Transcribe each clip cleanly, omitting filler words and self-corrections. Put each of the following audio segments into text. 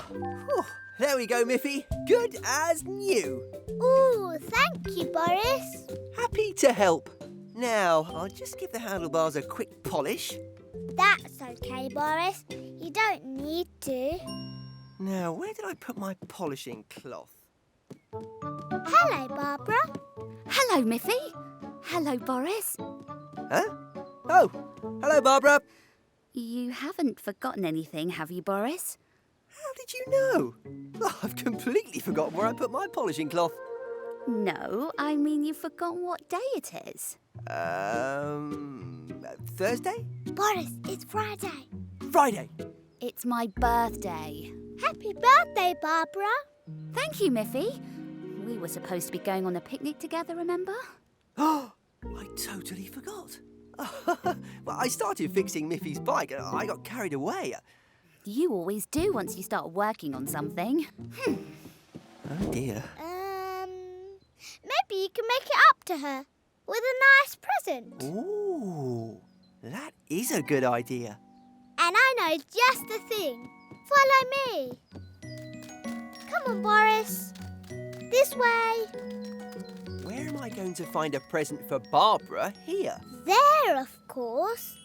Whew. There we go, Miffy. Good as new. Ooh, thank you, Boris. Happy to help. Now, I'll just give the handlebars a quick polish. That's okay, Boris. You don't need to. Now, where did I put my polishing cloth? Hello, Barbara. Hello, Miffy. Hello, Boris. Huh? Oh, hello, Barbara. You haven't forgotten anything, have you, Boris? How did you know? Oh, I've completely forgotten where I put my polishing cloth. No, I mean you've forgotten what day it is. Thursday? Boris, it's Friday. Friday. It's my birthday. Happy birthday, Barbara. Thank you, Miffy. We were supposed to be going on a picnic together, remember? Oh, I totally forgot. Well, I started fixing Miffy's bike and I got carried away. You always do once you start working on something. Oh, dear. Maybe you can make it up to her with a nice present. Ooh, that is a good idea. And I know just the thing. Follow me. Come on, Boris. This way. Where am I going to find a present for Barbara here? There, of course.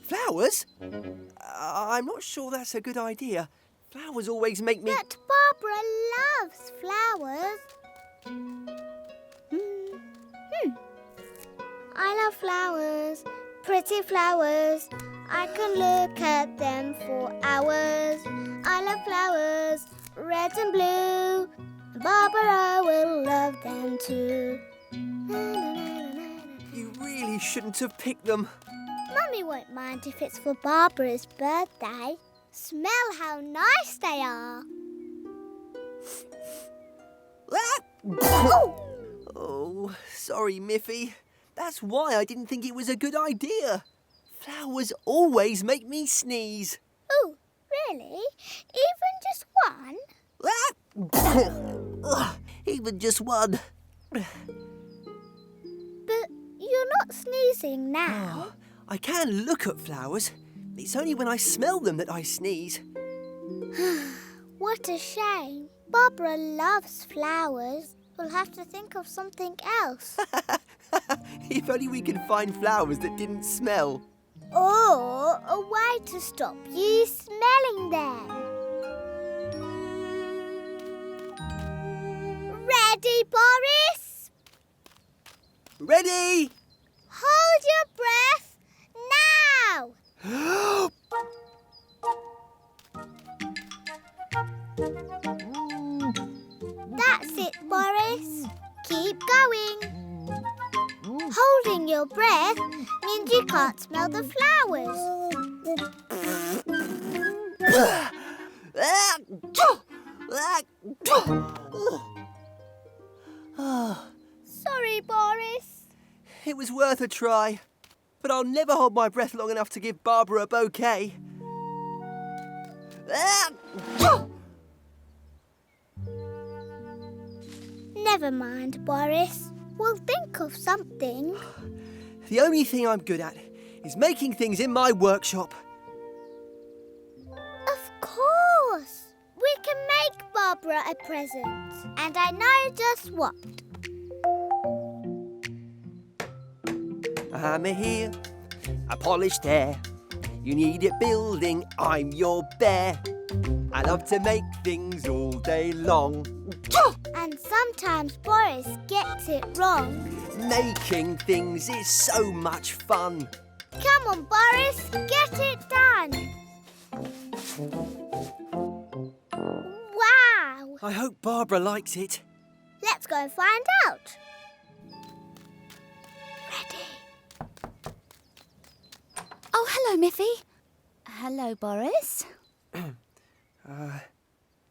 Flowers? I'm not sure that's a good idea. Flowers always make me... But Barbara loves flowers. I love flowers, pretty flowers. I can look at them for hours. I love flowers, red and blue. Barbara will love them too. You really shouldn't have picked them. Mummy won't mind if it's for Barbara's birthday. Smell how nice they are. Oh, sorry, Miffy. That's why I didn't think it was a good idea. Flowers always make me sneeze. Oh, really? Even just one? Even just one. But you're not sneezing now. Oh, I can look at flowers. It's only when I smell them that I sneeze. What a shame. Barbara loves flowers. We'll have to think of something else. If only we could find flowers that didn't smell. Or a way to stop you smelling them. Ready, Boris? Ready? Hold your breath now. That's it, Boris. Keep going. Holding your breath means you can't smell the flowers. Sorry, Boris. It was worth a try, but I'll never hold my breath long enough to give Barbara a bouquet. Never mind, Boris. We'll think of something. The only thing I'm good at is making things in my workshop. Of course. We can make Barbara a present. And I know just what. A hammer here, a polished there. You need it building, I'm your bear. I love to make things all day long. And sometimes Boris gets it wrong. Making things is so much fun. Come on, Boris, get it done. Wow! I hope Barbara likes it. Let's go and find out. Ready? Oh, hello, Miffy. Hello, Boris.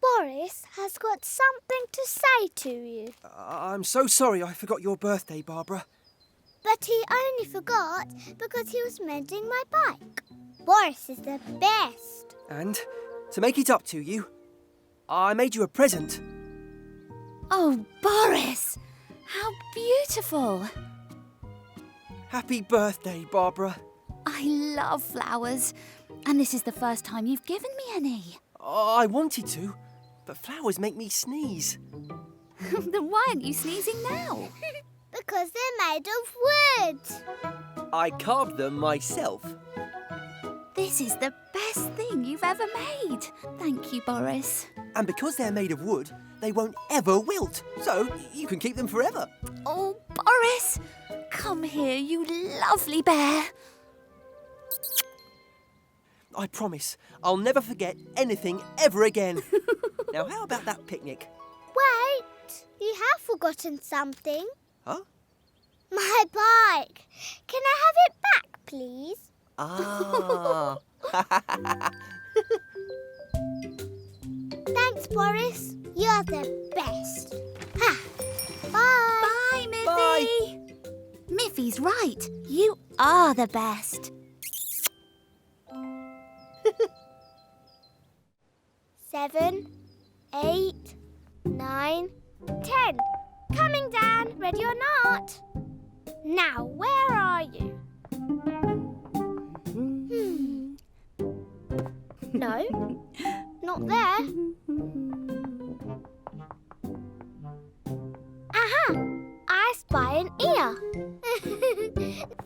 Boris has got something to say to you. I'm so sorry I forgot your birthday, Barbara. But he only forgot because he was mending my bike. Boris is the best. And to make it up to you, I made you a present. Oh, Boris! How beautiful! Happy birthday, Barbara. I love flowers. And this is the first time you've given me any. I wanted to, but flowers make me sneeze. Then why aren't you sneezing now? Because they're made of wood. I carved them myself. This is the best thing you've ever made. Thank you, Boris. And because they're made of wood, they won't ever wilt. So you can keep them forever. Oh, Boris, come here, you lovely bear. I promise I'll never forget anything ever again. Now, how about that picnic? Wait, you have forgotten something. Huh? My bike. Can I have it back, please? Ah. Thanks, Boris. You're the best. Ha. Bye. Bye, Miffy. Miffy's right. You are the best. 7, 8, 9, 10. Coming, Dan. Ready or not? Now, where are you? No, not there. Aha! I spy an ear.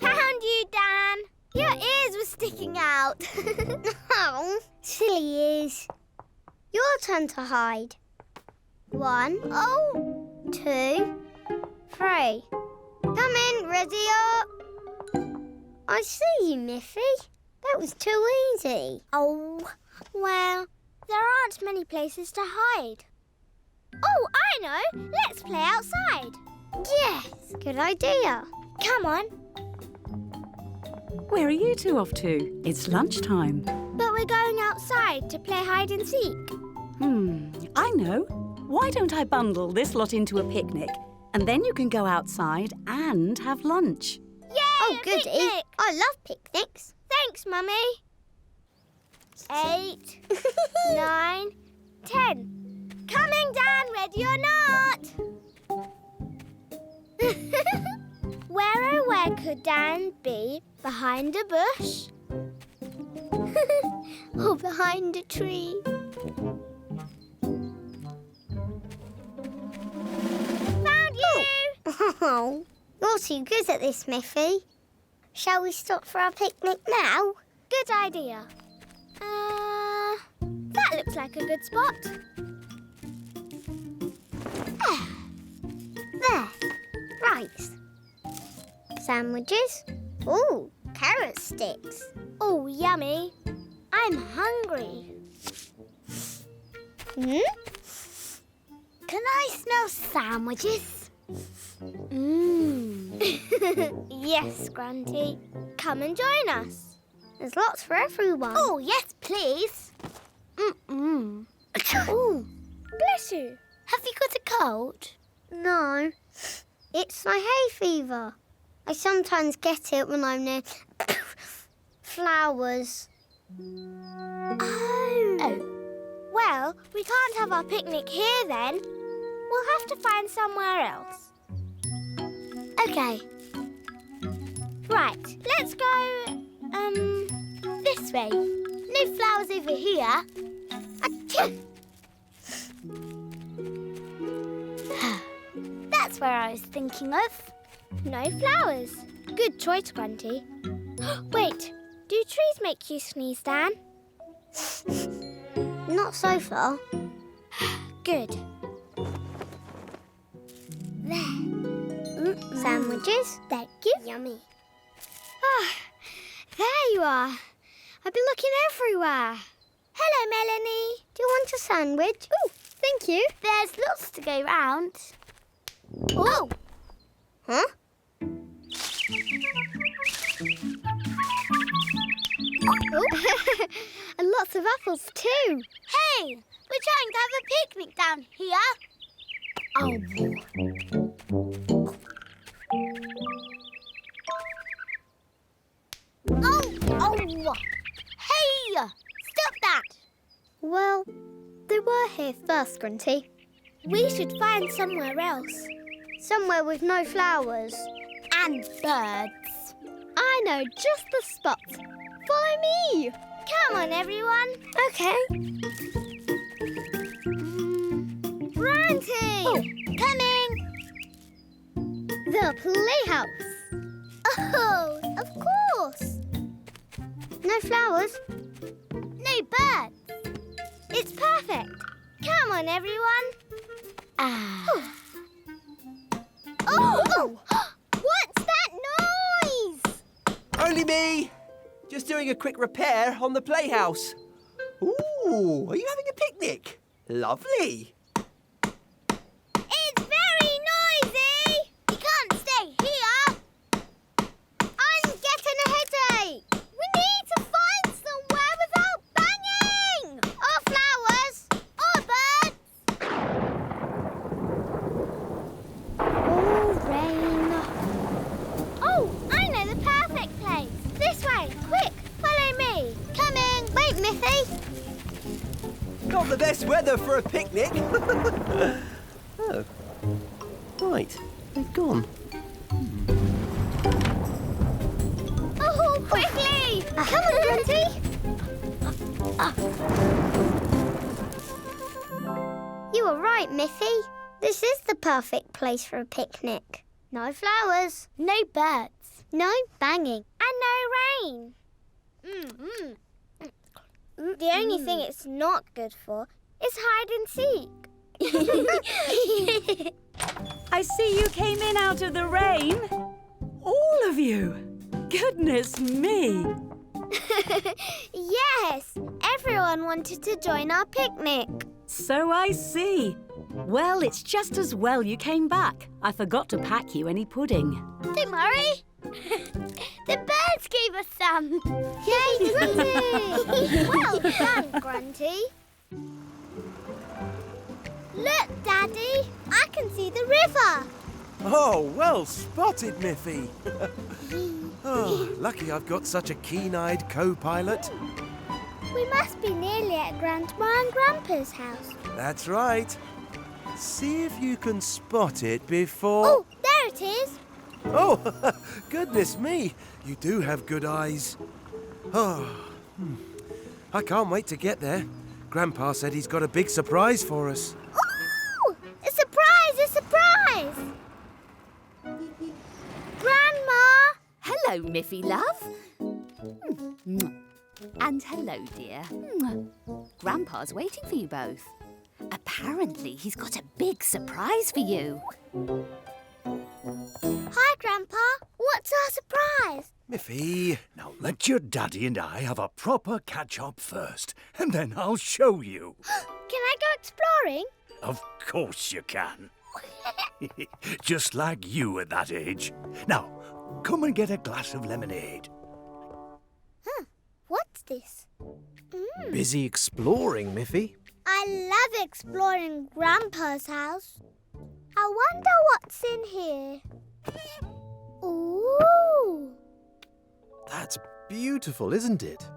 Found you, Dan. Your ears were sticking out. Oh, silly ears. Your turn to hide. 1, 2, 3. Come in, ready up. I see you, Miffy. That was too easy. Oh, well, there aren't many places to hide. Oh, I know. Let's play outside. Yes, good idea. Come on. Where are you two off to? It's lunchtime. But we're going outside to play hide and seek. I know. Why don't I bundle this lot into a picnic and then you can go outside and have lunch? Yay! Oh, goody. Picnic. I love picnics. Thanks, Mummy. 8, 9, 10. Coming, Dan. Ready or not? Where could Dan be? Behind a bush? Or behind a tree? Found you! Oh, you're too good at this, Miffy. Shall we stop for our picnic now? Good idea. That looks like a good spot. There. Right. Sandwiches. Ooh, carrot sticks. Oh, yummy. I'm hungry. Can I smell sandwiches? Yes, Grunty. Come and join us. There's lots for everyone. Oh, yes, please. Ooh, bless you. Have you got a cold? No. It's my hay fever. I sometimes get it when I'm near flowers. Oh. Well, we can't have our picnic here then. We'll have to find somewhere else. Okay. Right, let's go, this way. No flowers over here. That's where I was thinking of. No flowers. Good choice, Grunty. Wait, do trees make you sneeze, Dan? Not so far. Good. There. Sandwiches? Thank you. Yummy. Ah, there you are. I've been looking everywhere. Hello, Melanie. Do you want a sandwich? Oh, thank you. There's lots to go round. Oh. Huh? Oh. And lots of apples too. Hey, we're trying to have a picnic down here. Oh! Hey! Stop that! Well, they were here first, Grunty. We should find somewhere else. Somewhere with no flowers. And birds. I know just the spot. Follow me. Come on, everyone. Okay. Oh, coming! The playhouse. Oh, of course. No flowers. No birds. It's perfect. Come on, everyone. Oh! What's that noise? Only me. Just doing a quick repair on the playhouse. Ooh, are you having a picnic? Lovely. It's very noisy. You can't stay here. I'm getting a headache. We need to find somewhere without banging. Or flowers. Or birds. Oh, rain. Oh, I know the perfect place. This way. Quick, follow me. Coming. Wait, Miffy. Not the best weather for a picnic. Oh. Right, they've gone. Oh, quickly! Come on, Grunty. You were right, Miffy. This is the perfect place for a picnic. No flowers, no birds, no banging, and no rain. The only thing it's not good for is hide and seek. I see you came in out of the rain. All of you. Goodness me. Yes, everyone wanted to join our picnic. So I see. Well, it's just as well you came back. I forgot to pack you any pudding. Don't worry. The birds gave us some. Yay, Grunty! Well done, Grunty. Look, Daddy. I can see the river. Oh, well spotted, Miffy. Oh, lucky I've got such a keen-eyed co-pilot. We must be nearly at Grandma and Grandpa's house. That's right. See if you can spot it before... Oh, there it is. Oh, goodness me. You do have good eyes. Oh, I can't wait to get there. Grandpa said he's got a big surprise for us. Ooh! A surprise! A surprise! Grandma! Hello, Miffy, love. And hello, dear. Grandpa's waiting for you both. Apparently, he's got a big surprise for you. Hi, Grandpa. What's our surprise? Miffy. Now let your daddy and I have a proper catch-up first, and then I'll show you. Can I go exploring? Of course you can. Just like you at that age. Now, come and get a glass of lemonade. What's this? Busy exploring, Miffy. I love exploring Grandpa's house. I wonder what's in here. Ooh! That's beautiful, isn't it?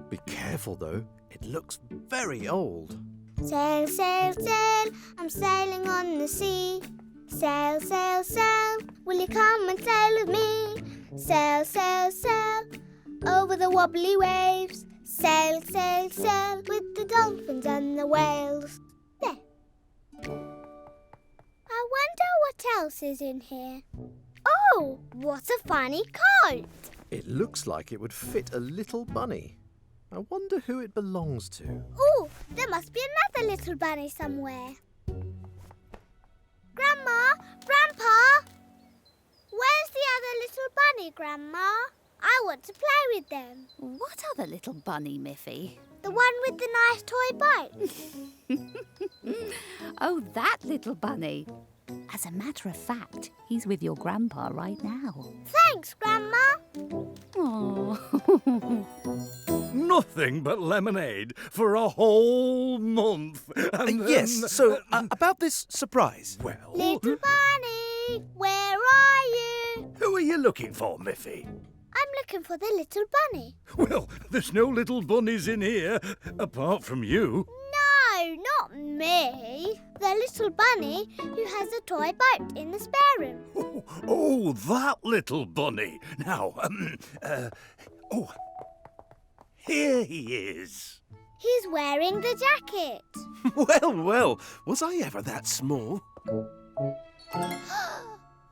Be careful, though. It looks very old. Sail, sail, sail, I'm sailing on the sea. Sail, sail, sail, will you come and sail with me? Sail, sail, sail, over the wobbly waves. Sail, sail, sail, with the dolphins and the whales. There. I wonder what else is in here. Oh, what a funny coat! It looks like it would fit a little bunny. I wonder who it belongs to. Oh, there must be another little bunny somewhere. Grandma! Grandpa! Where's the other little bunny, Grandma? I want to play with them. What other little bunny, Miffy? The one with the nice toy boat. Oh, that little bunny. As a matter of fact, he's with your grandpa right now. Thanks, Grandma. Oh. Nothing but lemonade for a whole month. And Yes, so about this surprise. Well, Little bunny, where are you? who are you looking for, Miffy? I'm looking for the little bunny. Well, there's no little bunnies in here, apart from you. No, not me. The little bunny who has a toy boat in the spare room. Oh, that little bunny. Now, here he is. He's wearing the jacket. Well, well, was I ever that small? You're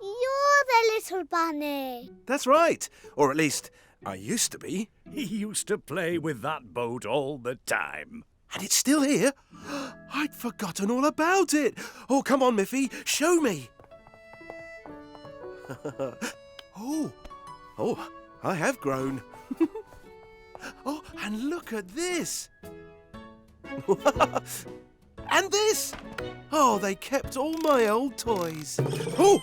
the little bunny. That's right. Or at least, I used to be. He used to play with that boat all the time. And it's still here? I'd forgotten all about it. Oh, come on, Miffy. Show me. Oh, I have grown. Oh, and look at this. And this. Oh, they kept all my old toys. Oh!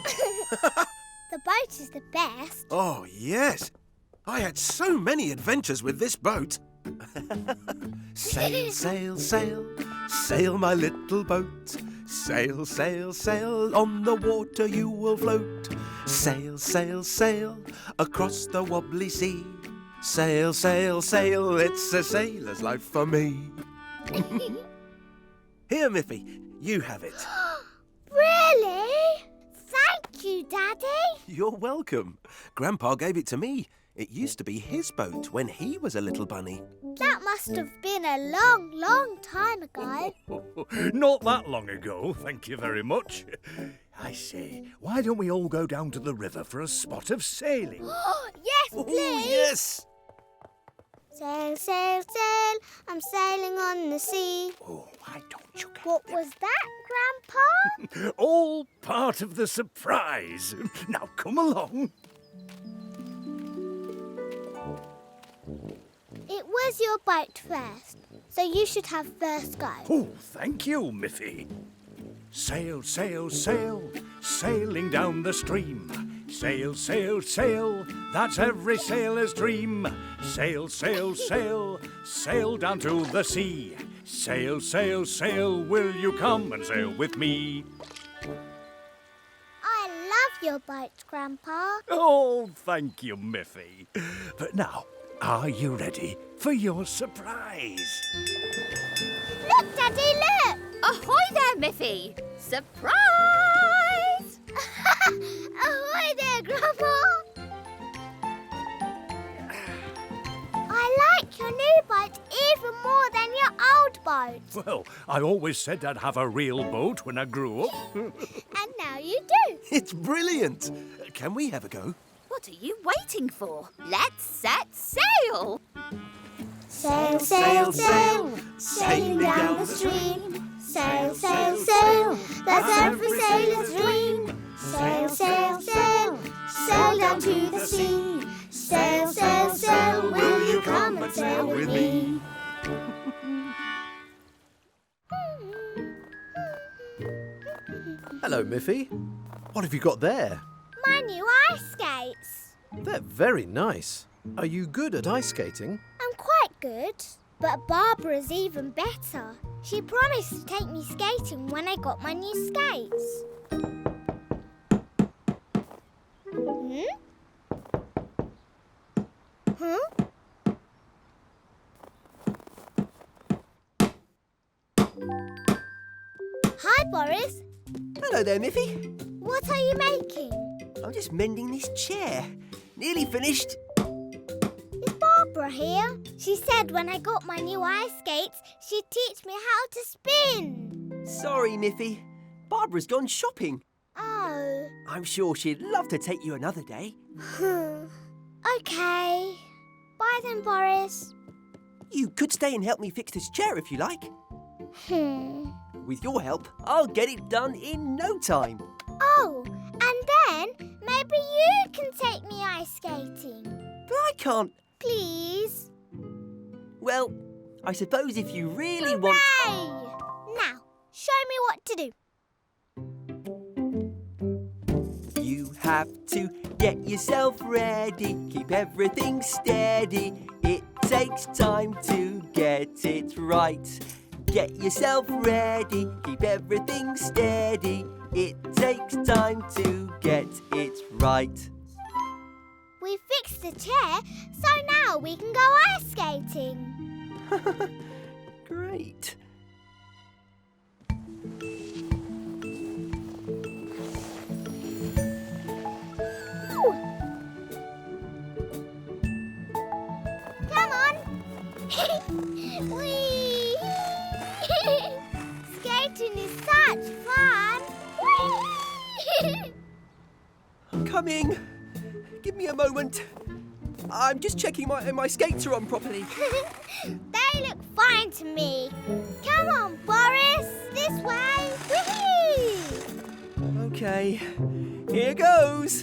The boat is the best. Oh, yes. I had so many adventures with this boat. Sail, sail, sail, sail my little boat. Sail, sail, sail, on the water you will float. Sail, sail, sail, across the wobbly sea. Sail, sail, sail, it's a sailor's life for me. Here, Miffy, you have it. Really? Thank you, Daddy. You're welcome. Grandpa gave it to me. It used to be his boat when he was a little bunny. That must have been a long, long time ago. Not that long ago, thank you very much. I say, why don't we all go down to the river for a spot of sailing? Yes, Oh, please. yes! Sail, sail, sail, I'm sailing on the sea. Oh, why don't you get What was that, Grandpa? all part of the surprise. Now come along. It was your boat first, so you should have first go. Oh, thank you, Miffy. Sail, sail, sail, sailing down the stream. Sail, sail, sail, that's every sailor's dream. Sail, sail, sail, sail down to the sea. Sail, sail, sail, will you come and sail with me? I love your boat, Grandpa. Oh, thank you, Miffy. But now, are you ready for your surprise? Look, Daddy, look! Ahoy there, Miffy! Surprise! Ahoy there, Grandpa! I like your new boat even more than your old boat. Well, I always said I'd have a real boat when I grew up. And now you do. It's brilliant. Can we have a go? What are you waiting for? Let's set sail! Sail, sail, sail, sailing down the stream. Sail, sail, sail, that's every sailor's dream. Sail, sail, sail, sail down to the sea. Sail, sail, sail, will you come and sail with me? Hello, Miffy. What have you got there? My new ice skates. They're very nice. Are you good at ice skating? I'm quite good, but Barbara's even better. She promised to take me skating when I got my new skates. Huh? Hi, Boris. Hello there, Miffy. What are you making? I'm just mending this chair. Nearly finished. Is Barbara here? She said when I got my new ice skates, she'd teach me how to spin. Sorry, Miffy. Barbara's gone shopping. Oh. I'm sure she'd love to take you another day. Okay. Bye then, Boris. You could stay and help me fix this chair if you like. With your help, I'll get it done in no time. Oh, and then maybe you can take me ice skating. But I can't. Please. Well, I suppose if you really want... Hooray! Now, show me what to do. You have to get yourself ready. Keep everything steady. It takes time to get it right. Get yourself ready. Keep everything steady. It takes time to get it right. We fixed the chair, so now we can go ice skating. Great. Come on. Whee! Skating is such fun. Whee! coming. Give me a moment. I'm just checking my skates are on properly. They look fine to me. Come on, Boris. This way. Whee! Okay, here goes.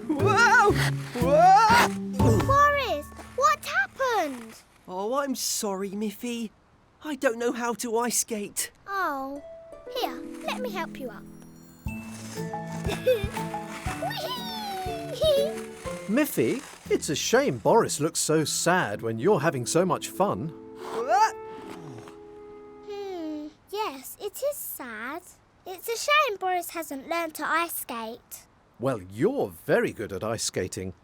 Whoa! Whoa! Boris, what happened? Oh, I'm sorry, Miffy. I don't know how to ice skate. Oh, here, let me help you up. Whee! Miffy, it's a shame Boris looks so sad when you're having so much fun. Yes, it is sad. It's a shame Boris hasn't learned to ice skate. Well, you're very good at ice skating.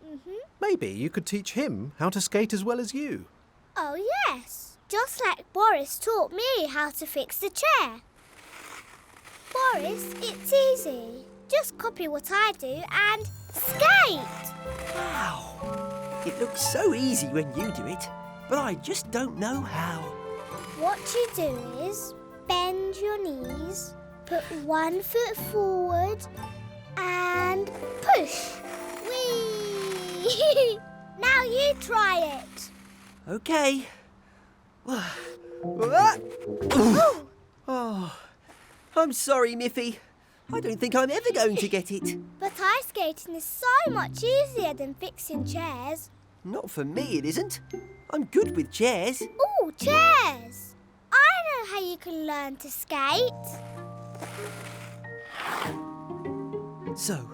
Maybe you could teach him how to skate as well as you. Oh, yes. Just like Boris taught me how to fix the chair. Boris, it's easy. Just copy what I do and skate! Wow! It looks so easy when you do it, but I just don't know how. What you do is bend your knees, put one foot forward and push. Whee! Now you try it. Okay. Oh, I'm sorry, Miffy. I don't think I'm ever going to get it. But ice skating is so much easier than fixing chairs. Not for me, it isn't. I'm good with chairs. Ooh, chairs! I know how you can learn to skate. So,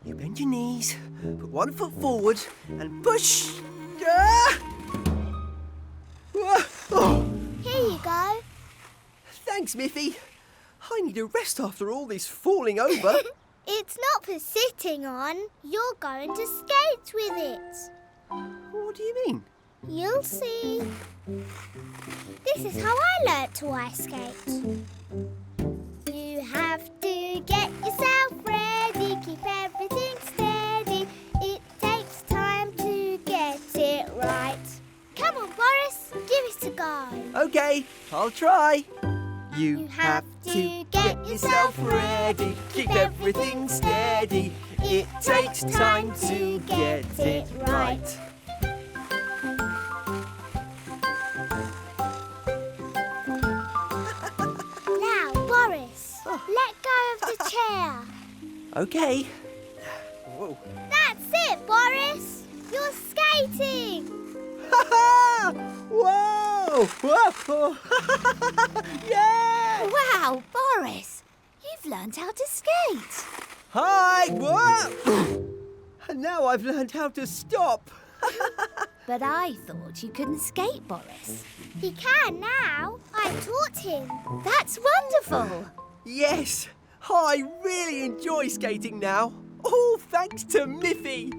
you bend your knees, put one foot forward, and push. Ah! Oh, Here you go. thanks, Miffy. I need a rest after all this falling over. It's not for sitting on. You're going to skate with it. What do you mean? You'll see. This is how I learnt to ice skate. You have to get yourself ready, keep everything steady. It takes time to get it right. Come on, Boris, give it a go. Okay, I'll try. You have to get yourself ready, keep everything steady. It takes time to get it right. Now, Boris, let go of the chair. Okay. Whoa. That's it, Boris. You're skating. Ha-ha! Whoa! Whoa! Yeah! Wow, Boris, you've learned how to skate. Hi! Whoa! And now I've learned how to stop. But I thought you couldn't skate, Boris. He can now. I taught him. That's wonderful. Yes, I really enjoy skating now. All thanks to Miffy.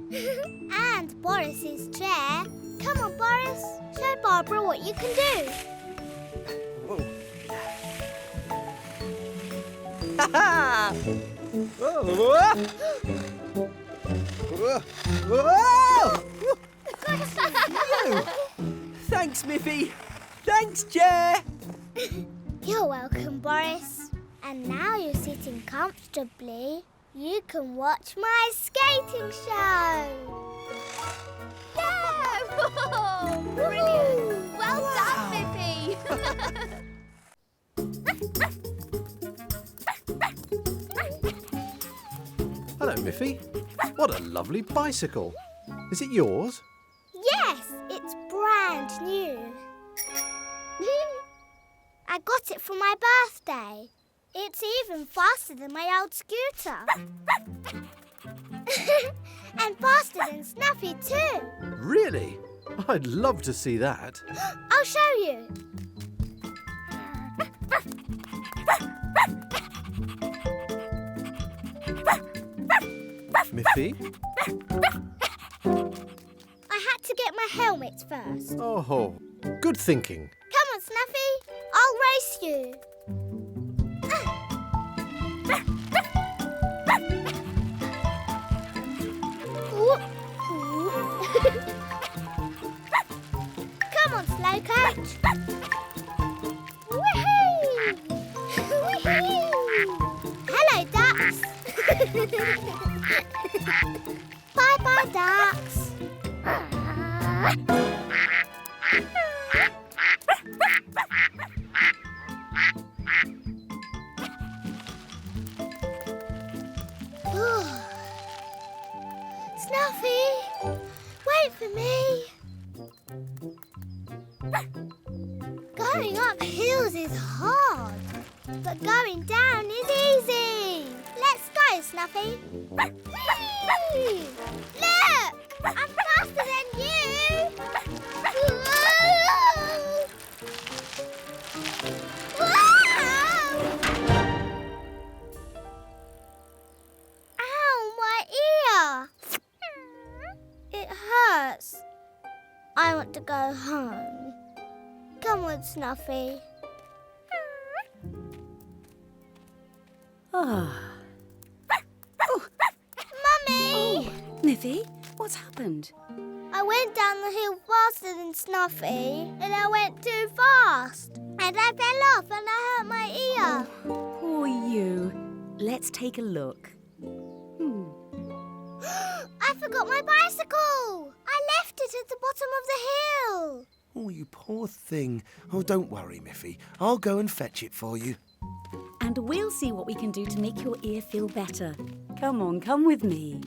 And Boris's chair. Come on, Boris. Show Barbara what you can do. Whoa. Ha-ha! Whoa! Whoa! Whoa! Thanks, Miffy. Thanks, chair. You're welcome, Boris. And now you're sitting comfortably. You can watch my skating show. Yeah! Whoa, brilliant. Well done, Miffy. Hello, Miffy. What a lovely bicycle. Is it yours? Yes, it's brand new. I got it for my birthday. It's even faster than my old scooter. And faster than Snuffy too. Really? I'd love to see that. I'll show you. Miffy? I had to get my helmet first. Oh, good thinking. Come on, Snuffy. I'll race you. Come on, slow coach. Woohoo! Woohoo! Hello, ducks. Bye-bye, ducks. Snuffy, wait for me. Going up hills is hard, but going down is easy. Let's go, Snuffy. Whee! Look! I'm faster than you! Whoa! Ow, my ear! It hurts. I want to go home. Come on, Snuffy. Mummy! Miffy, what's happened? I went down the hill faster than Snuffy, and I went too fast. And I fell off and I hurt my ear. Poor you. Let's take a look. I forgot my bicycle. I left it at the bottom of the hill. Oh, you poor thing. Oh, don't worry, Miffy. I'll go and fetch it for you. And we'll see what we can do to make your ear feel better. Come on, come with me.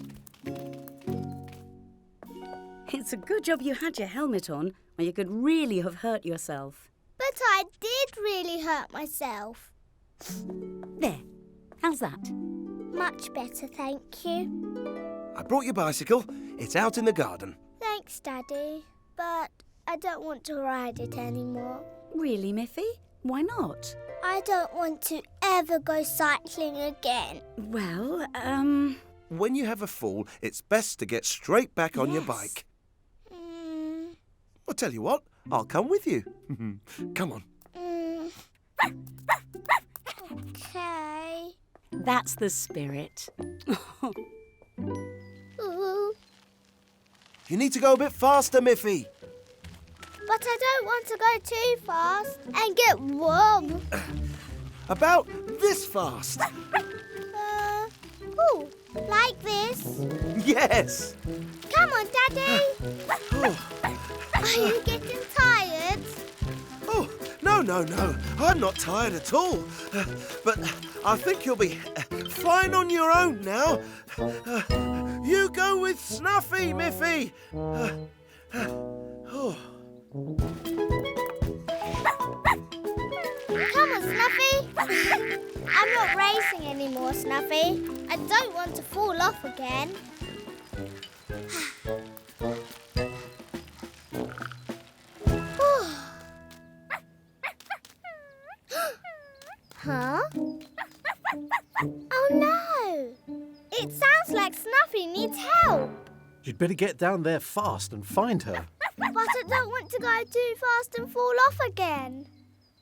It's a good job you had your helmet on, or you could really have hurt yourself. But I did really hurt myself. There. How's that? Much better, thank you. I brought your bicycle. It's out in the garden. Thanks, Daddy. But I don't want to ride it anymore. Really, Miffy? Why not? I don't want to ever go cycling again. Well, When you have a fall, it's best to get straight back on your Yes. bike. I'll tell you what, I'll come with you. Come on. Okay. That's the spirit. Ooh. You need to go a bit faster, Miffy. But I don't want to go too fast and get warm. About this fast. Ooh, like this. Yes. Come on, Daddy. Are you getting tired? Oh, no. I'm not tired at all. But I think you'll be fine on your own now. You go with Snuffy, Miffy. Come on, Snuffy. I'm not racing anymore, Snuffy. I don't want to fall off again. Huh? Oh no! It sounds like Snuffy needs help. You'd better get down there fast and find her. But I don't want to go too fast and fall off again.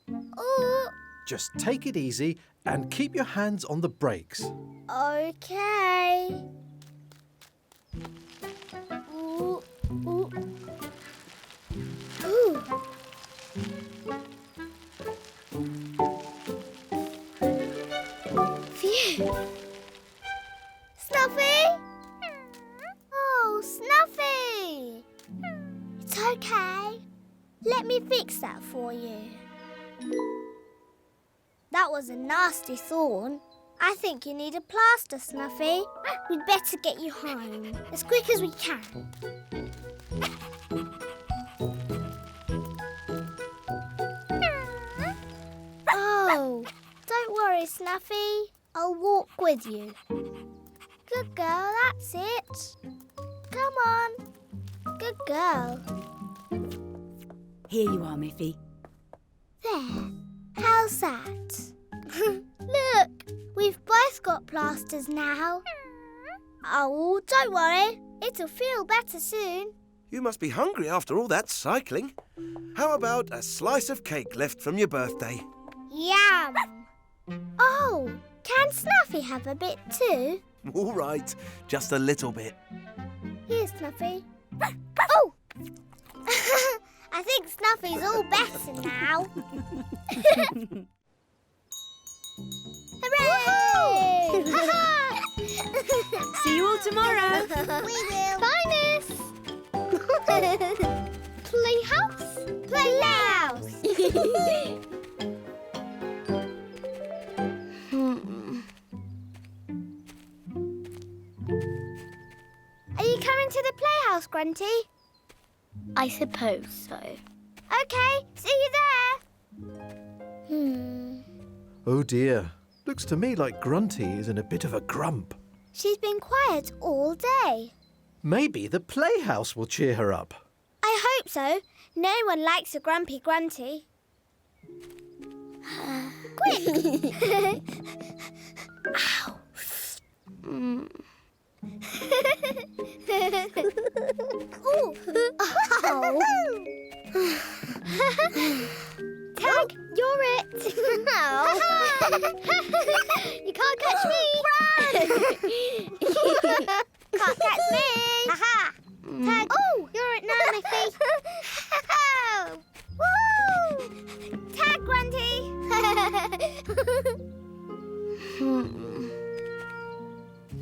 Ooh, Just take it easy and keep your hands on the brakes. okay. Ooh, ooh. Ooh. Phew. Snuffy? Oh, Snuffy. It's okay. Let me fix that for you. That was a nasty thorn. I think you need a plaster, Snuffy. We'd better get you home as quick as we can. Oh, don't worry, Snuffy. I'll walk with you. Good girl, that's it. Come on. Good girl. Here you are, Miffy. There. How's that? Look, we've both got plasters now. Oh, don't worry. It'll feel better soon. You must be hungry after all that cycling. How about a slice of cake left from your birthday? Yum! Oh, can Snuffy have a bit too? All right, just a little bit. Here, Snuffy. Oh! I think Snuffy's all better now. Hooray! Ha-ha! See you all tomorrow. We will. Bye, Miss. Playhouse? Playhouse. Are you coming to the playhouse, Grunty? I suppose so. Okay, see you there. Oh dear. Looks to me like Grunty is in a bit of a grump. She's been quiet all day. Maybe the playhouse will cheer her up. I hope so. No one likes a grumpy Grunty. Quick! Ow! Ooh. Oh. Tag, you're it. You can't catch me. Can't catch me! Aha! Tag! Oh, you're it now, Miffy. Woo! Tag, Grunty!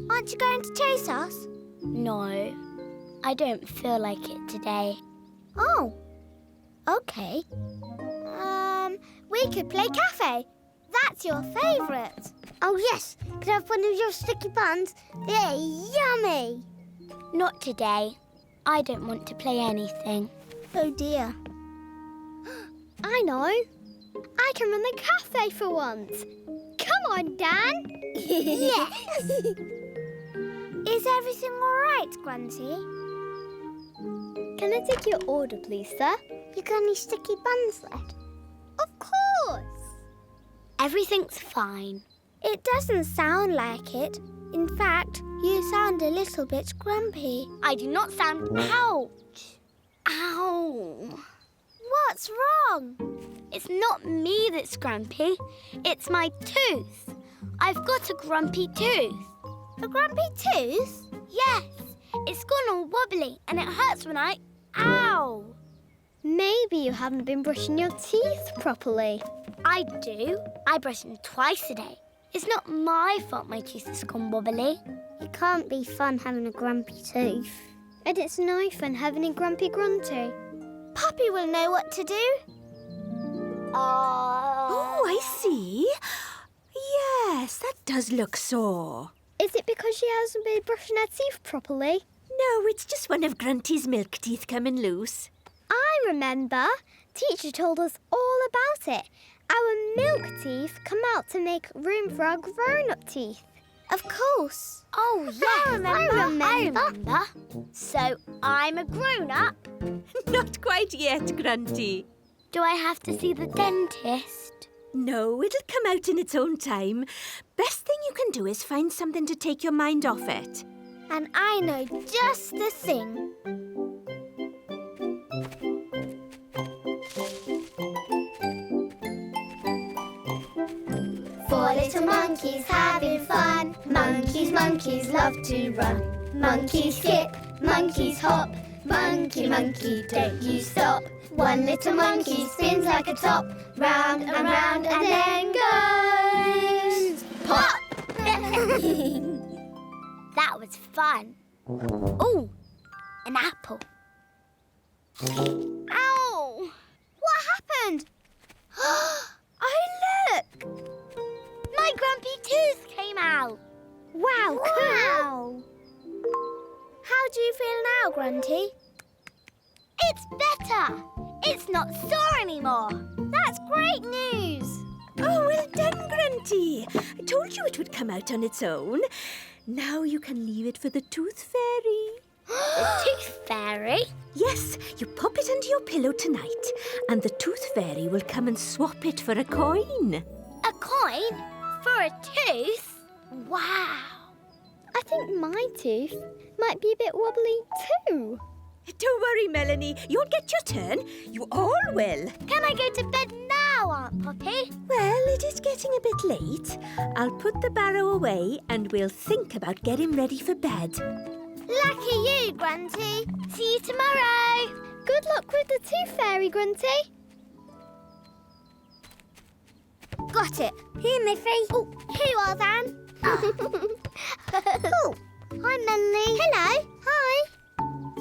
Aren't you going to chase us? No, I don't feel like it today. Oh, okay. We could play cafe. That's your favourite. Oh, yes. Could I have one of your sticky buns? They're yummy. Not today. I don't want to play anything. Oh, dear. I know. I can run the cafe for once. Come on, Dan. Yes. Is everything all right, Grunty? Can I take your order, please, sir? You got any sticky buns left? Of course. Everything's fine. It doesn't sound like it. In fact, you sound a little bit grumpy. I do not sound... Ouch! Ow! What's wrong? It's not me that's grumpy. It's my tooth. I've got a grumpy tooth. A grumpy tooth? Yes. It's gone all wobbly and it hurts when I... Ow! Maybe you haven't been brushing your teeth properly. I do. I brush them twice a day. It's not my fault my tooth has gone wobbly. It can't be fun having a grumpy tooth. And it's no fun having a grumpy Grunty. Puppy will know what to do. Oh, I see. Yes, that does look sore. Is it because she hasn't been brushing her teeth properly? No, it's just one of Grunty's milk teeth coming loose. I remember. Teacher told us all about it. Our milk teeth come out to make room for our grown-up teeth. Of course. Oh, yes, I remember. So I'm a grown-up. Not quite yet, Grunty. Do I have to see the dentist? No, it'll come out in its own time. Best thing you can do is find something to take your mind off it. And I know just the thing. Four little monkeys having fun. Monkeys, monkeys love to run. Monkeys skip, monkeys hop. Monkey, monkey, don't you stop. One little monkey spins like a top. Round and round and then goes pop! That was fun. Ooh, an apple. Ow! What happened? Oh, look! My grumpy tooth came out. Wow, cool. How do you feel now, Grunty? It's better. It's not sore anymore. That's great news. Oh, well done, Grunty. I told you it would come out on its own. Now you can leave it for the Tooth Fairy. The Tooth Fairy? Yes, you pop it under your pillow tonight, and the Tooth Fairy will come and swap it for a coin. A coin? For a tooth? Wow. I think my tooth might be a bit wobbly too. Don't worry, Melanie. You'll get your turn. You all will. Can I go to bed now, Aunt Poppy? Well, it is getting a bit late. I'll put the barrow away and we'll think about getting ready for bed. Lucky you, Grunty. See you tomorrow. Good luck with the Tooth Fairy, Grunty. Got it. Here, Miffy. Oh, here you are, Dan. Cool. Hi, Melanie. Hello. Hi.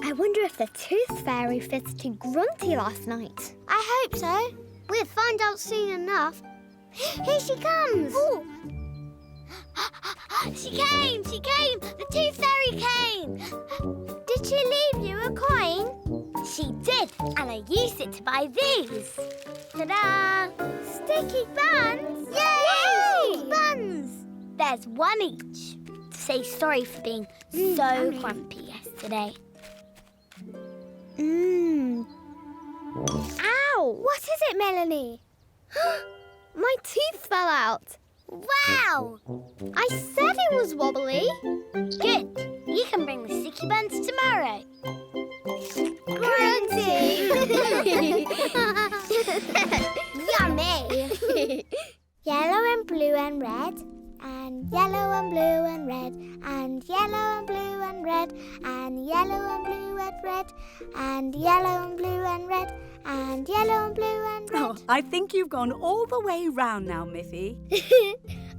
I wonder if the tooth fairy visited Grunty last night. I hope so. We'll find out soon enough. Here she comes. Ooh. She came! The tooth fairy came! Did she leave you a coin? She did, and I used it to buy these. Ta-da! Sticky buns! Yay! Sticky buns! There's one each to say sorry for being so grumpy yesterday. Ow! What is it, Melanie? My teeth fell out. Wow! I said it was wobbly. Good. You can bring the sticky buns tomorrow. Grunty! Yummy! Yellow and blue and red, and yellow and blue and red, and yellow and blue and red, and yellow and blue and red, and yellow and blue and red, and yellow and blue and red. Oh, I think you've gone all the way round now, Miffy.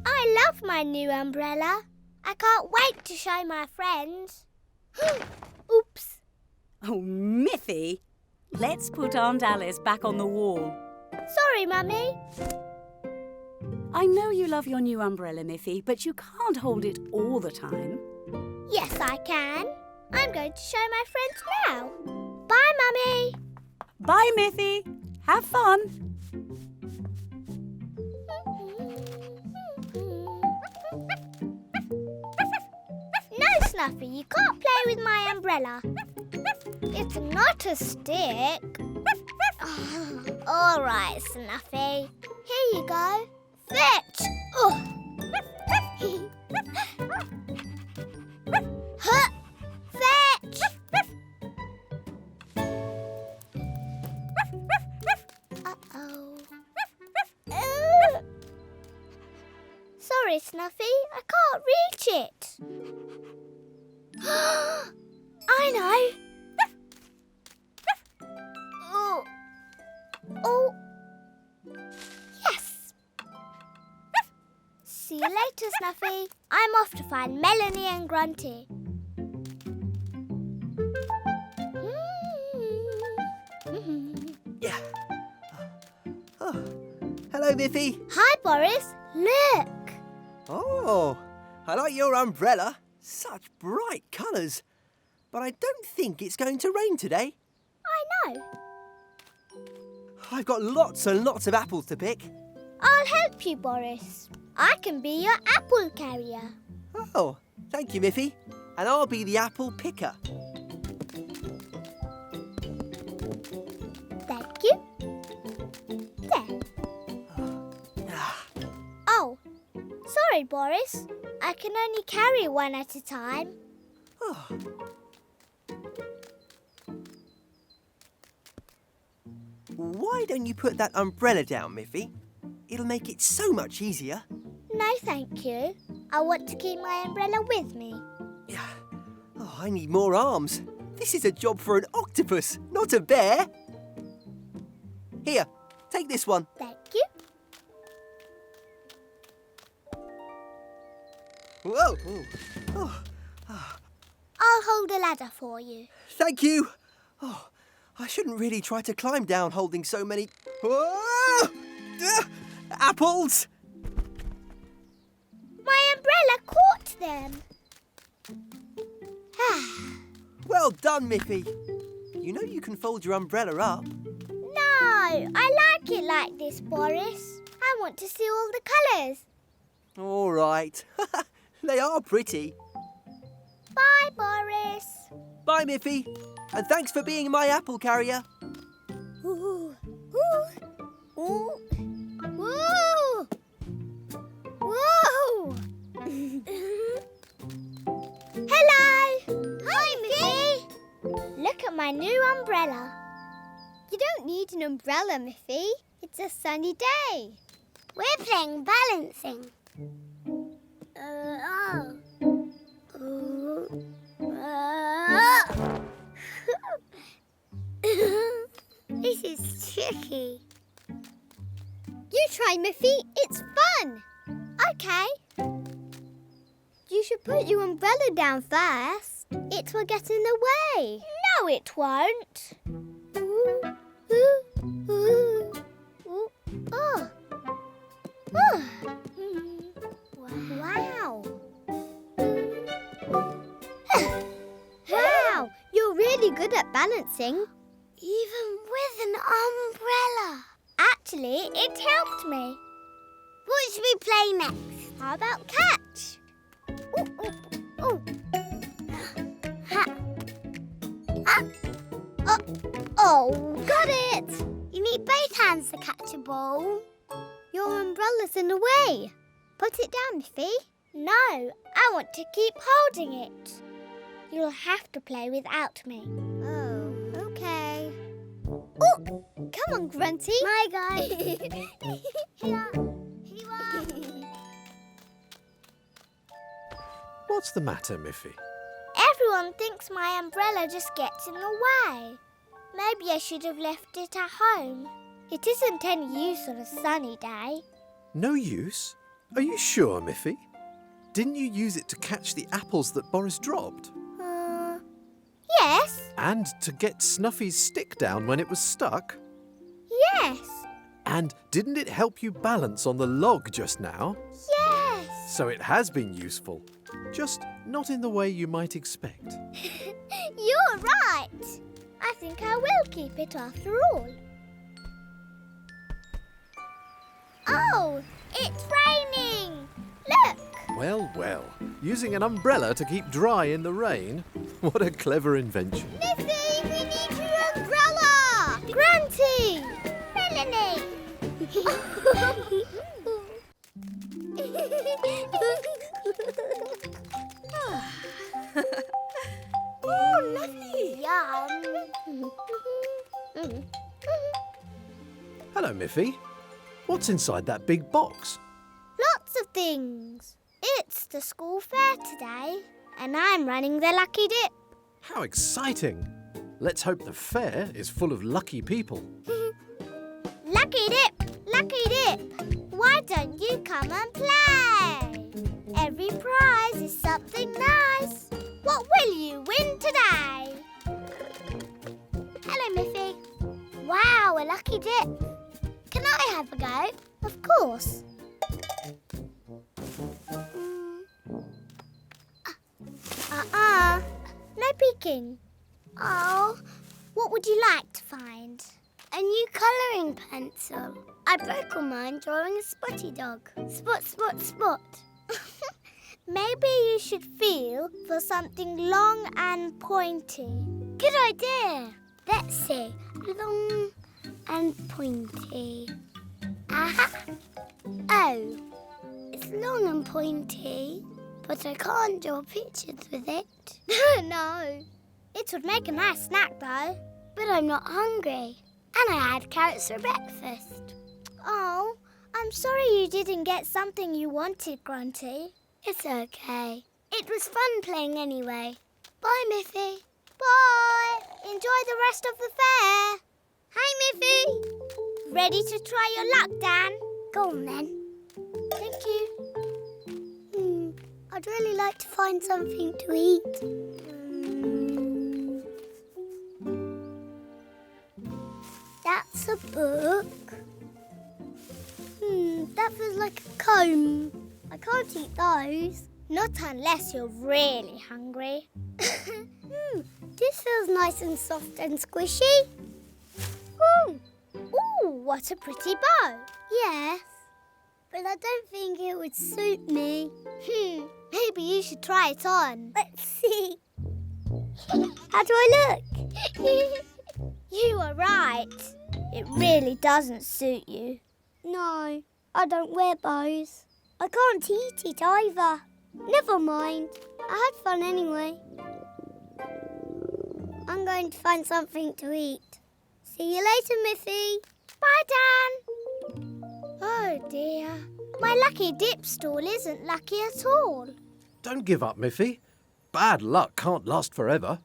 I love my new umbrella. I can't wait to show my friends. Oops. Oh, Miffy, let's put Aunt Alice back on the wall. Sorry, Mummy. I know you love your new umbrella, Miffy, but you can't hold it all the time. Yes, I can. I'm going to show my friends now. Bye, Mummy. Bye, Miffy. Have fun. No, Snuffy, you can't play with my umbrella. It's not a stick. All right, Snuffy. Here you go. Fetch! Oh. Huh. Fetch! Uh-oh. Sorry, Snuffy. I can't reach it. I know. Oh. Oh. Yes. See you later, Snuffy. I'm off to find Melanie and Grunty. Yeah. Oh. Hello, Miffy. Hi, Boris. Look. Oh, I like your umbrella. Such bright colours. But I don't think it's going to rain today. I know. I've got lots and lots of apples to pick. I'll help you, Boris. I can be your apple carrier. Oh, thank you, Miffy. And I'll be the apple picker. Thank you. There. Oh, sorry, Boris. I can only carry one at a time. Oh. Why don't you put that umbrella down, Miffy? It'll make it so much easier. No, thank you. I want to keep my umbrella with me. Yeah. Oh, I need more arms. This is a job for an octopus, not a bear. Here, take this one. Thank you. Whoa. Oh. I'll hold a ladder for you. Thank you. Oh, I shouldn't really try to climb down holding so many... Whoa! Apples! My umbrella caught them. Well done, Miffy. You know you can fold your umbrella up. No, I like it like this, Boris. I want to see all the colours. All right. They are pretty. Bye, Boris. Bye, Miffy. And thanks for being my apple carrier. Ooh. Ooh. Ooh. Woo! Whoa! Hello! Hi, Miffy! Look at my new umbrella. You don't need an umbrella, Miffy. It's a sunny day. We're playing balancing. This is tricky. You try, Miffy. It's fun. Okay. You You should put your umbrella down first. It will get in the way. No, it won't. Ooh, ooh, ooh, ooh. Oh. Oh. Wow. Wow, you're really good at balancing. Even with an umbrella. Actually, it helped me. What should we play next? How about catch? Ooh, ooh, ooh. Ha. Ah. Oh, got it! You need both hands to catch a ball. Your umbrella's in the way. Put it down, Miffy. No, I want to keep holding it. You'll have to play without me. Oh, okay. Oh, come on, Grunty. My guy. Here you are. What's the matter, Miffy? Everyone thinks my umbrella just gets in the way. Maybe I should have left it at home. It isn't any use on a sunny day. No use? Are you sure, Miffy? Didn't you use it to catch the apples that Boris dropped? Yes. And to get Snuffy's stick down when it was stuck? Yes. And didn't it help you balance on the log just now? Yes. So it has been useful, just not in the way you might expect. You're right. I think I will keep it after all. Oh, it's raining. Look. Well, well, using an umbrella to keep dry in the rain? What a clever invention. Miffy, we need your umbrella. Grunty. Melanie. Oh, lovely. Yum. Hello, Miffy. What's inside that big box? Lots of things. It's the school fair today, and I'm running the Lucky Dip. How exciting! Let's hope the fair is full of lucky people. Lucky Dip! Lucky Dip! Why don't you come and play? Every prize is something nice. What will you win today? Hello, Miffy. Wow, a Lucky Dip. Can I have a go? Of course. No peeking. Oh, what would you like to find? A new colouring pencil. I broke all mine drawing a spotty dog. Spot, spot, spot. Maybe you should feel for something long and pointy. Good idea. Let's see. Long and pointy. Aha! Oh, it's long and pointy, but I can't draw pictures with it. No. It would make a nice snack, though. But I'm not hungry. And I had carrots for breakfast. Oh, I'm sorry you didn't get something you wanted, Grunty. It's okay. It was fun playing anyway. Bye, Miffy. Bye. Enjoy the rest of the fair. Hi, Miffy. Ready to try your luck, Dan? Go on, then. Thank you. I'd really like to find something to eat. That's a book. That feels like a comb. I can't eat those. Not unless you're really hungry. This feels nice and soft and squishy. Ooh, what a pretty bow. Yes, but I don't think it would suit me. Maybe you should try it on. Let's see. How do I look? You are right. It really doesn't suit you. No, I don't wear bows. I can't eat it either. Never mind. I had fun anyway. I'm going to find something to eat. See you later, Miffy. Bye, Dan. Oh, dear. My Lucky Dip stall isn't lucky at all. Don't give up, Miffy. Bad luck can't last forever.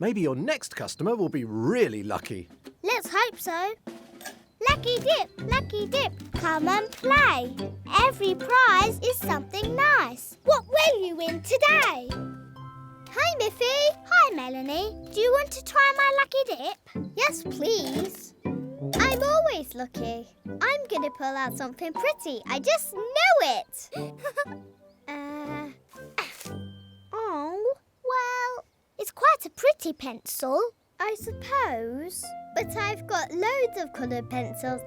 Maybe your next customer will be really lucky. Let's hope so. Lucky Dip, Come and play. Every prize is something nice. What will you win today? Hi, Miffy. Hi, Melanie. Do you want to try my lucky dip? Yes, please. I'm always lucky. I'm going to pull out something pretty. I just know it. Oh, well, it's quite a pretty pencil. I suppose. But I've got loads of coloured pencils.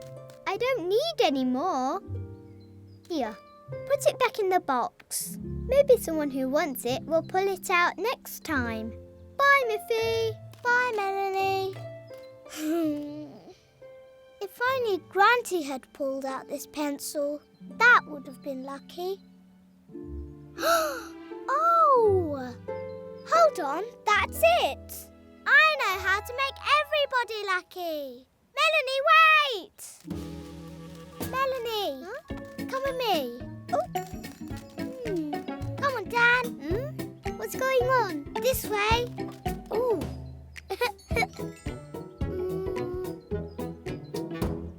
I don't need any more. Here, put it back in the box. Maybe someone who wants it will pull it out next time. Bye, Miffy. Bye, Melanie. If only Grunty had pulled out this pencil, that would have been lucky. Oh! Hold on, that's it. I know how to make everybody lucky. Melanie, wait! Melanie, come with me. Come on, Dan. What's going on? This way. Ooh.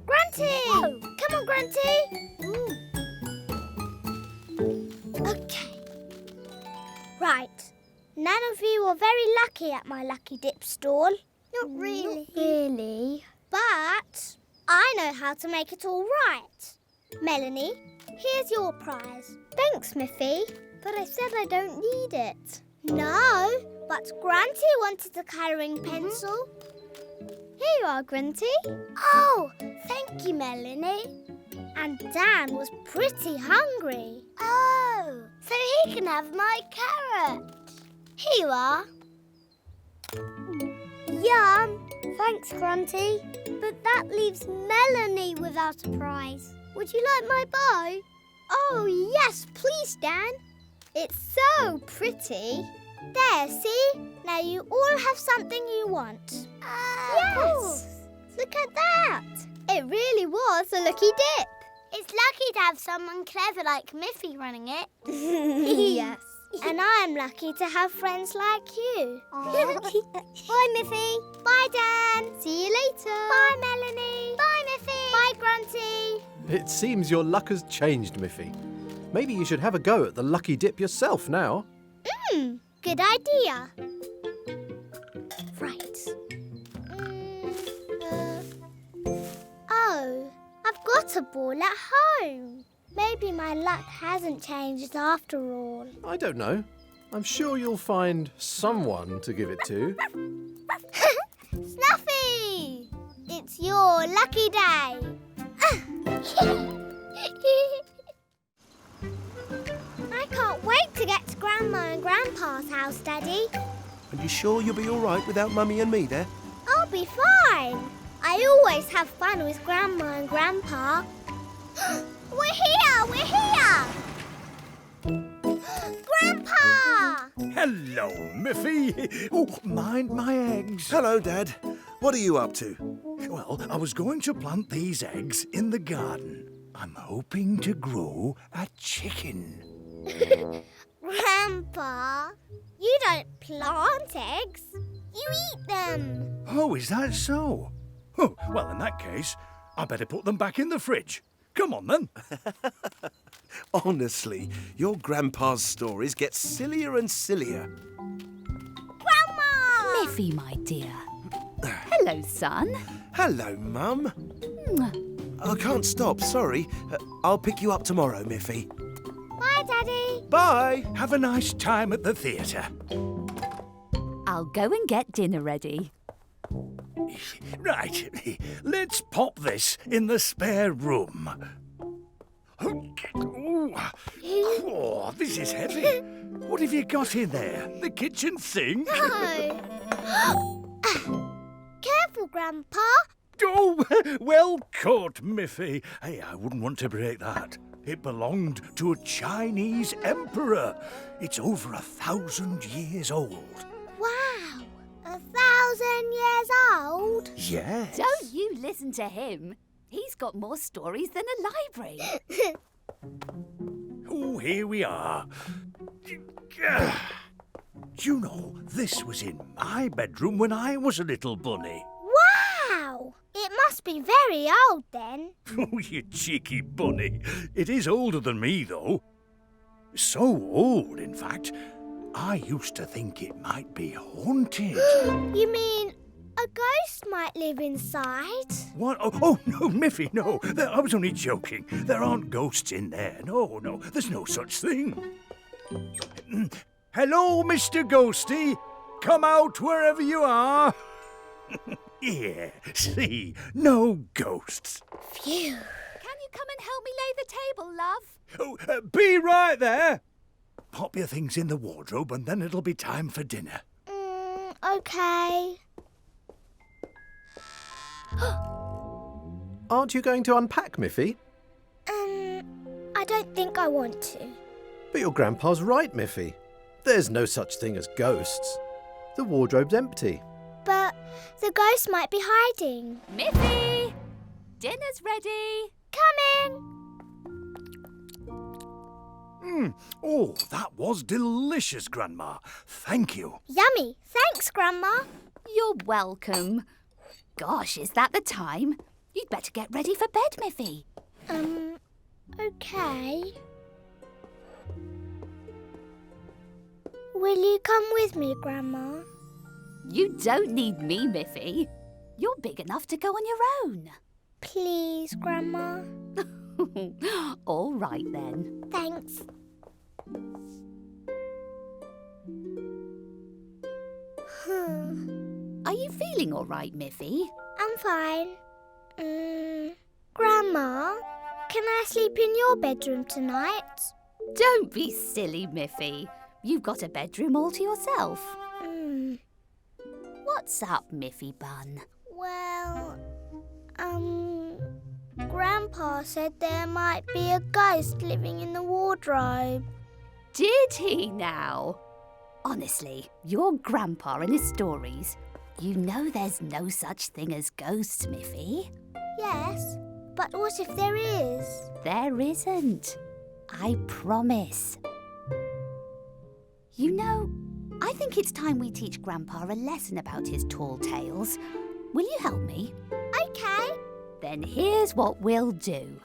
Grunty! Oh. Come on, Grunty. Okay. Right. None of you were very lucky at my lucky dip stall. Not really. Not really. But I know how to make it all right. Melanie, here's your prize. Thanks, Miffy. But I said I don't need it. No, but Grunty wanted a colouring pencil. Here you are, Grunty. Oh, thank you, Melanie. And Dan was pretty hungry. Oh, so he can have my carrot. Here you are. Yum. Thanks, Grunty. But that leaves Melanie without a prize. Would you like my bow? Oh, yes, please, Dan. It's so pretty. There, see? Now you all have something you want. Yes. Look at that. It really was a lucky dip. It's lucky to have someone clever like Miffy running it. Yes. And I'm lucky to have friends like you. Bye, Miffy. Bye, Dan. See you later. Bye, Melanie. Bye, Miffy. Bye, Grunty. It seems your luck has changed, Miffy. Maybe you should have a go at the lucky dip yourself now. Good idea. Right. Oh, I've got a ball at home. Maybe my luck hasn't changed after all. I don't know. I'm sure you'll find someone to give it to. Snuffy! It's your lucky day. I can't wait to get to Grandma and Grandpa's house, Daddy. Are you sure you'll be all right without Mummy and me there? I'll be fine. I always have fun with Grandma and Grandpa. We're here! We're here! Grandpa! Hello, Miffy. Oh, mind my eggs. Hello, Dad. What are you up to? Well, I was going to plant these eggs in the garden. I'm hoping to grow a chicken. Grandpa, you don't plant eggs. You eat them. Oh, is that so? Oh, well, in that case, I better put them back in the fridge. Come on, then. Honestly, your grandpa's stories get sillier and sillier. Grandma! Miffy, my dear. Hello, son. Hello, Mum. I can't stop, sorry. I'll pick you up tomorrow, Miffy. Bye, Daddy. Bye. Have a nice time at the theatre. I'll go and get dinner ready. Right, let's pop this in the spare room. Oh, this is heavy. What have you got in there? The kitchen sink? No. Careful, Grandpa. Oh, well caught, Miffy. Hey, I wouldn't want to break that. It belonged to a Chinese emperor. It's over 1,000 years old. Wow, 1,000 years old? Yes. Don't you listen to him. He's got more stories than a library. Oh, here we are. You know, this was in my bedroom when I was a little bunny. Wow! It must must be very old then. Oh, you cheeky bunny. It is older than me, though. So old, in fact, I used to think it might be haunted. You mean a ghost might live inside? What? Oh, no, Miffy, no. I was only joking. There aren't ghosts in there. No, there's no such thing. Hello, Mr. Ghosty. Come out wherever you are. Yeah, see, no ghosts. Phew. Can you come and help me lay the table, love? Oh, be right there. Pop your things in the wardrobe and then it'll be time for dinner. Okay. Aren't you going to unpack, Miffy? I don't think I want to. But your grandpa's right, Miffy. There's no such thing as ghosts. The wardrobe's empty. But the ghost might be hiding. Miffy! Dinner's ready. Coming! Oh, that was delicious, Grandma. Thank you. Yummy. Thanks, Grandma. You're welcome. Gosh, is that the time? You'd better get ready for bed, Miffy. Okay. Will you come with me, Grandma? You don't need me, Miffy. You're big enough to go on your own. Please, Grandma. All right, then. Thanks. Are you feeling all right, Miffy? I'm fine. Grandma, can I sleep in your bedroom tonight? Don't be silly, Miffy. You've got a bedroom all to yourself. What's up, Miffy Bun? Well, Grandpa said there might be a ghost living in the wardrobe. Did he now? Honestly, your grandpa and his stories. You know there's no such thing as ghosts, Miffy. Yes, but what if there is? There isn't. I promise. You know, I think it's time we teach Grandpa a lesson about his tall tales. Will you help me? Okay. Then here's what we'll do.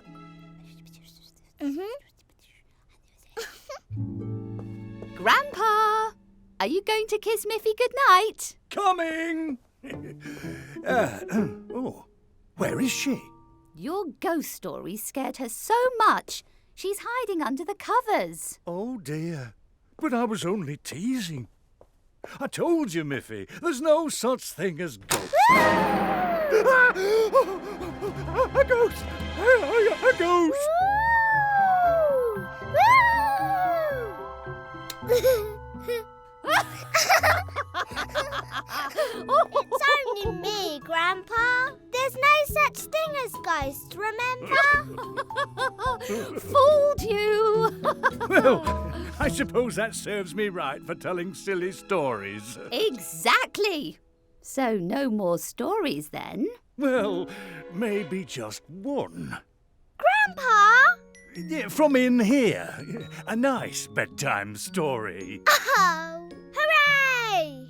Grandpa, are you going to kiss Miffy goodnight? Coming! Where is she? Your ghost story scared her so much, she's hiding under the covers. Oh, dear. But I was only teasing. I told you, Miffy, there's no such thing as ghosts. A ghost! A ghost! It's only me, Grandpa. There's no such thing as ghosts, remember? Fooled you! Well, I suppose that serves me right for telling silly stories. Exactly. So no more stories then? Well, maybe just one. Grandpa! Yeah, from in here. A nice bedtime story. Oh, hooray!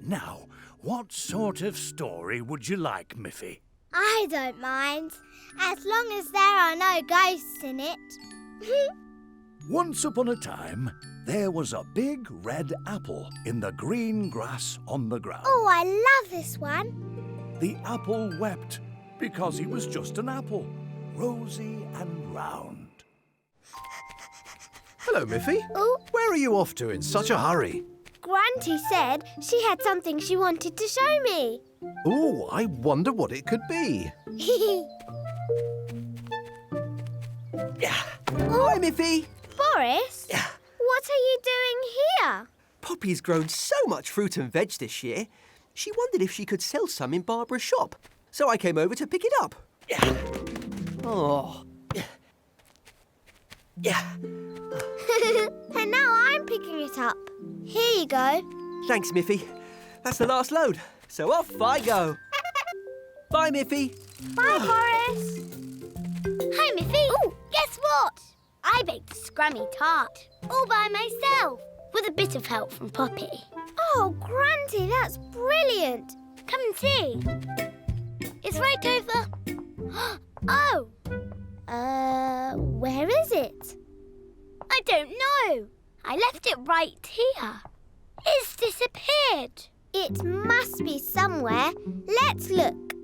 Now, what sort of story would you like, Miffy? I don't mind, as long as there are no ghosts in it. Once upon a time, there was a big red apple in the green grass on the ground. Oh, I love this one. The apple wept because he was just an apple, rosy and round. Hello, Miffy. Oh, Where are you off to in such a hurry? Granty said she had something she wanted to show me. Oh, I wonder what it could be. Hi, Miffy. Boris, what are you doing here? Poppy's grown so much fruit and veg this year. She wondered if she could sell some in Barbara's shop. So I came over to pick it up. Oh. And now I'm picking it up. Here you go. Thanks, Miffy. That's the last load. So off I go. Bye, Miffy. Bye, Boris. Hi, Miffy. Oh, guess what? I baked a scrummy tart all by myself with a bit of help from Poppy. Oh, Granty, that's brilliant. Come and see. It's right over... Oh! Where is it? I don't know. I left it right here. It's disappeared. It must be somewhere. Let's look.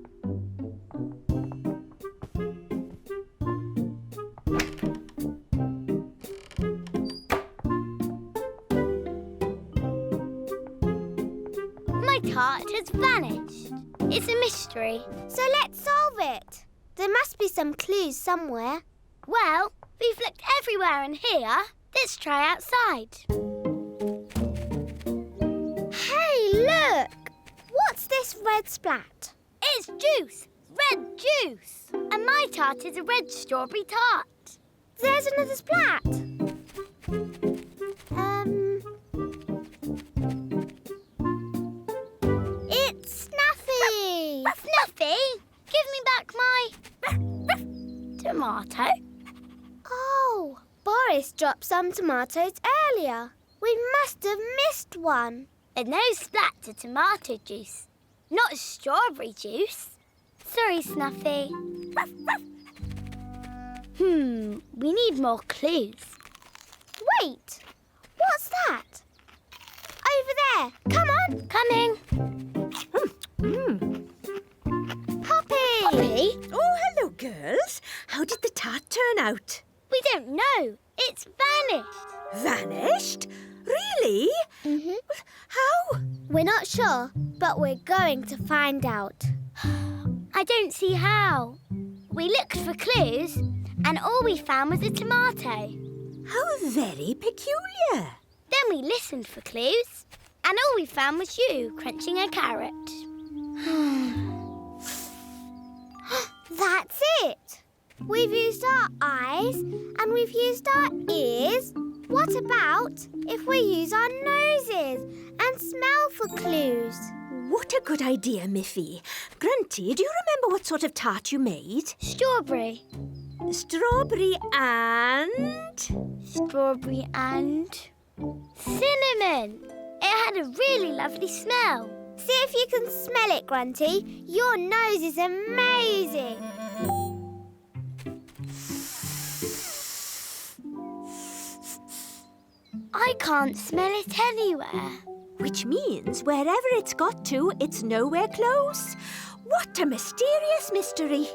My tart has vanished. It's a mystery. So let's solve it. There must be some clues somewhere. Well, we've looked everywhere in here. Let's try outside. Hey, look! What's this red splat? It's juice. Red juice. And my tart is a red strawberry tart. There's another splat. It's Snuffy. Snuffy? Give me back my... tomato. Oh, Boris dropped some tomatoes earlier. We must have missed one. There's no splat to tomato juice. Not strawberry juice. Sorry, Snuffy. We need more clues. Wait, what's that? Over there. Come on. Coming. Poppy! Poppy? Oh, hello, girls. How did the tart turn out? We don't know. It's vanished. Vanished? Really? Mm-hmm. How? We're not sure, but we're going to find out. I don't see how. We looked for clues, and all we found was a tomato. How very peculiar. Then we listened for clues, and all we found was you crunching a carrot. That's it. We've used our eyes and we've used our ears. What about if we use our noses and smell for clues? What a good idea, Miffy. Grunty, do you remember what sort of tart you made? Strawberry. Strawberry and... Strawberry and... cinnamon. It had a really lovely smell. See if you can smell it, Grunty. Your nose is amazing. I can't smell it anywhere. Which means wherever it's got to, it's nowhere close. What a mysterious mystery.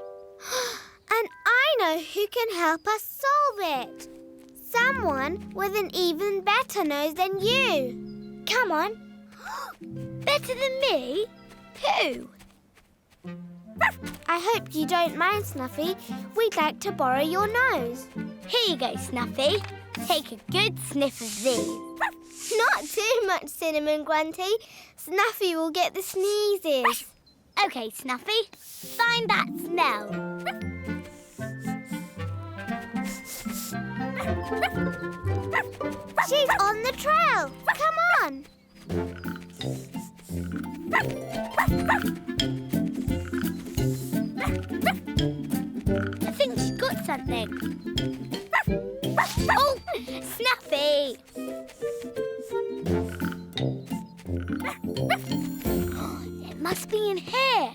And I know who can help us solve it. Someone with an even better nose than you. Come on. Better than me? Who? I hope you don't mind, Snuffy. We'd like to borrow your nose. Here you go, Snuffy. Take a good sniff of these. Not too much cinnamon, Grunty. Snuffy will get the sneezes. OK, Snuffy. Find that smell. She's on the trail. Come on. I think she's got something. Oh, Snuffy! It must be in here.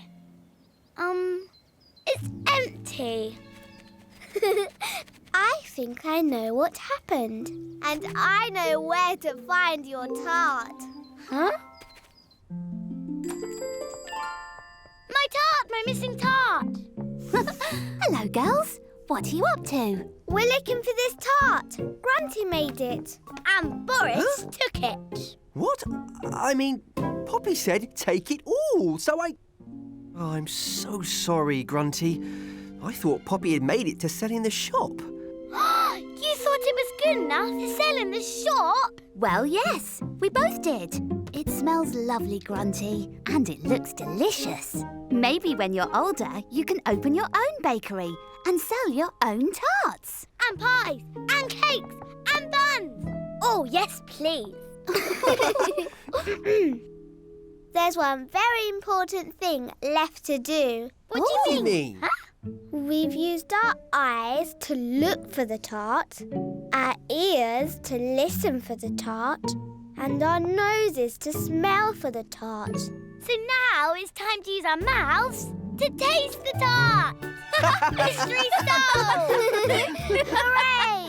It's empty. I think I know what happened. And I know where to find your tart. Huh? My tart! My missing tart! Hello, girls. What are you up to? We're looking for this tart. Grunty made it. And Boris took it. What? I mean, Poppy said take it all, so I... Oh, I'm so sorry, Grunty. I thought Poppy had made it to sell in the shop. You thought it was good enough to sell in the shop? Well, yes, we both did. It smells lovely, Grunty, and it looks delicious. Maybe when you're older, you can open your own bakery and sell your own tarts. And pies, and cakes, and buns. Oh, yes, please. There's one very important thing left to do. What do you mean? Huh? We've used our eyes to look for the tart, our ears to listen for the tart, and our noses to smell for the tart. So now it's time to use our mouths to taste the tart. Mystery solved! Hooray!